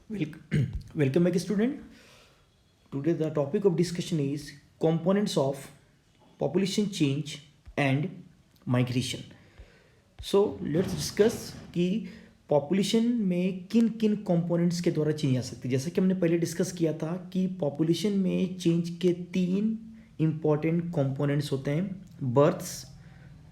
Welcome back, student. Today, the topic of discussion is components of population change and migration. So, let's discuss कि population में किन किन components के द्वारा change आ सकती है। जैसा कि हमने पहले डिस्कस किया था कि पॉपुलेशन में चेंज के तीन इंपॉर्टेंट कंपोनेंट्स होते हैं, बर्थ्स,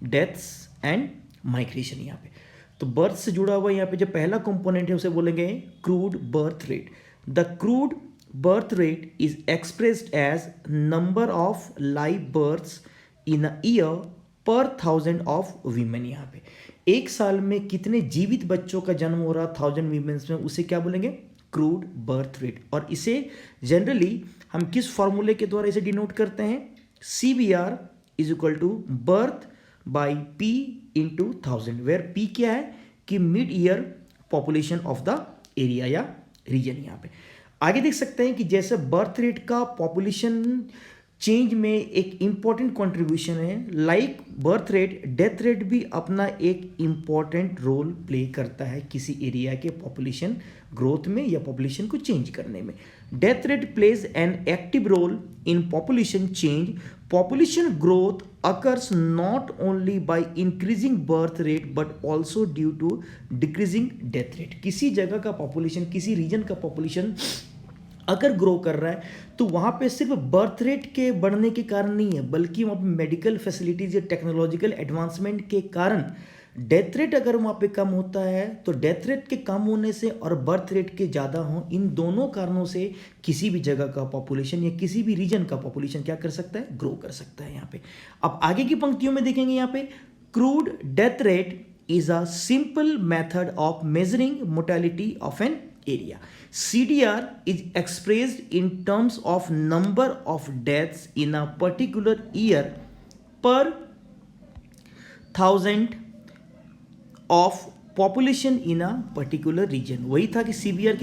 डेथ्स एंड माइग्रेशन। यहाँ पे तो बर्थ से जुड़ा हुआ यहाँ पे जो पहला कंपोनेंट है उसे बोलेंगे crude birth rate. The crude birth rate is expressed as number of live births in a year per 1000 of women. यहाँ पे एक साल में कितने जीवित बच्चों का जन्म हो रहा 1000 वीमेन्स में, उसे क्या बोलेंगे, क्रूड बर्थ रेट। और इसे जनरली हम किस फॉर्मूले के द्वारा इसे डिनोट करते हैं, CBR is equal to birth by P into 1000, where P क्या है कि mid year population of the area या रीजन। यहाँ पे आगे देख सकते हैं कि जैसे बर्थ रेट का पॉपुलेशन चेंज में एक इंपॉर्टेंट कंट्रीब्यूशन है, like birth rate death rate भी अपना एक इंपॉर्टेंट रोल प्ले करता है किसी एरिया के पॉपुलेशन ग्रोथ में या पॉपुलेशन को चेंज करने में। Death rate plays an active role in population change. Population growth occurs not only by increasing birth rate but also due to decreasing death rate। किसी जगह का पॉपुलेशन, किसी रीजन का पॉपुलेशन अगर ग्रो कर रहा है तो वहाँ पे सिर्फ बर्थ रेट के बढ़ने के कारण नहीं है, बल्कि वहाँ पे मेडिकल फैसिलिटीज़ या टेक्नोलॉजिकल एडवांसमेंट के कारण डेथ रेट अगर वहाँ पे कम होता है तो डेथ रेट के कम होने से और बर्थ रेट के ज़्यादा हो, इन दोनों कारणों से किसी भी जगह का पॉपुलेशन या किसी भी रीजन का पॉपुलेशन क्या कर सकता है, ग्रो कर सकता है। यहाँ पे अब आगे की पंक्तियों में देखेंगे, यहाँ पे crude death rate is a simple method of measuring mortality of an area. CDR is expressed in terms of number of deaths in a particular year per 1000 of population in a particular region। वही था कि CBR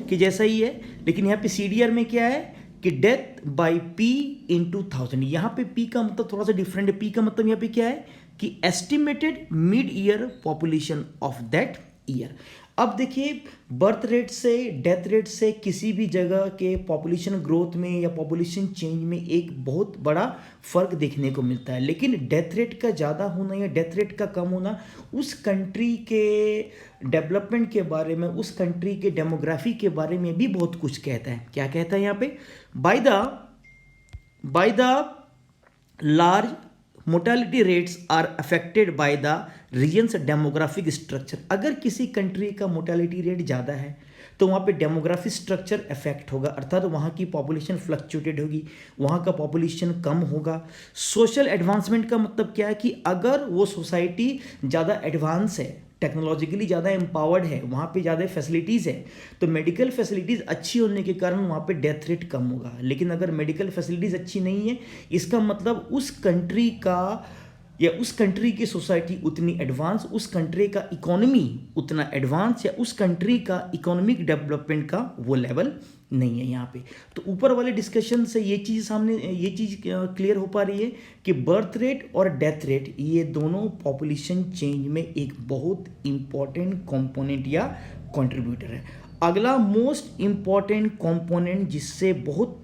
की जैसा ही है, लेकिन यहाँ पे CDR में क्या है कि डेथ बाई P इंटू 1000। यहाँ पे P का मतलब थोड़ा सा डिफरेंट है। P का मतलब यहाँ पे क्या है कि estimated mid year population of that year. अब देखिए, बर्थ रेट से डेथ रेट से किसी भी जगह के पॉपुलेशन ग्रोथ में या पॉपुलेशन चेंज में एक बहुत बड़ा फर्क देखने को मिलता है, लेकिन डेथ रेट का ज़्यादा होना या डेथ रेट का कम होना उस कंट्री के डेवलपमेंट के बारे में, उस कंट्री के डेमोग्राफी के बारे में भी बहुत कुछ कहता है। क्या कहता है यहाँ पे, by the large mortality rates are affected by the regions demographic structure. अगर किसी कंट्री का मोर्टालिटी रेट ज़्यादा है तो वहाँ पे डेमोग्राफिक स्ट्रक्चर इफेक्ट होगा, अर्थात वहाँ की पॉपुलेशन फ्लक्चुएटेड होगी, वहाँ का पॉपुलेशन कम होगा। सोशल एडवांसमेंट का मतलब क्या है कि अगर वो सोसाइटी ज़्यादा एडवांस है, टेक्नोलॉजिकली ज़्यादा एम्पावर्ड है, वहाँ पे ज़्यादा फैसिलिटीज़ है, तो मेडिकल फैसिलिटीज़ अच्छी होने के कारण वहाँ पे डेथ रेट कम होगा। लेकिन अगर मेडिकल फैसिलिटीज़ अच्छी नहीं है, इसका मतलब उस कंट्री का या उस कंट्री की सोसाइटी उतनी एडवांस, उस कंट्री का इकोनॉमी उतना एडवांस या उस कंट्री का इकोनॉमिक डेवलपमेंट का वो लेवल नहीं है यहाँ पे। तो ऊपर वाले डिस्कशन से ये चीज़ क्लियर हो पा रही है कि बर्थ रेट और डेथ रेट ये दोनों पॉपुलेशन चेंज में एक बहुत इंपॉर्टेंट कंपोनेंट या कंट्रीब्यूटर है। अगला मोस्ट इंपॉर्टेंट कंपोनेंट जिससे बहुत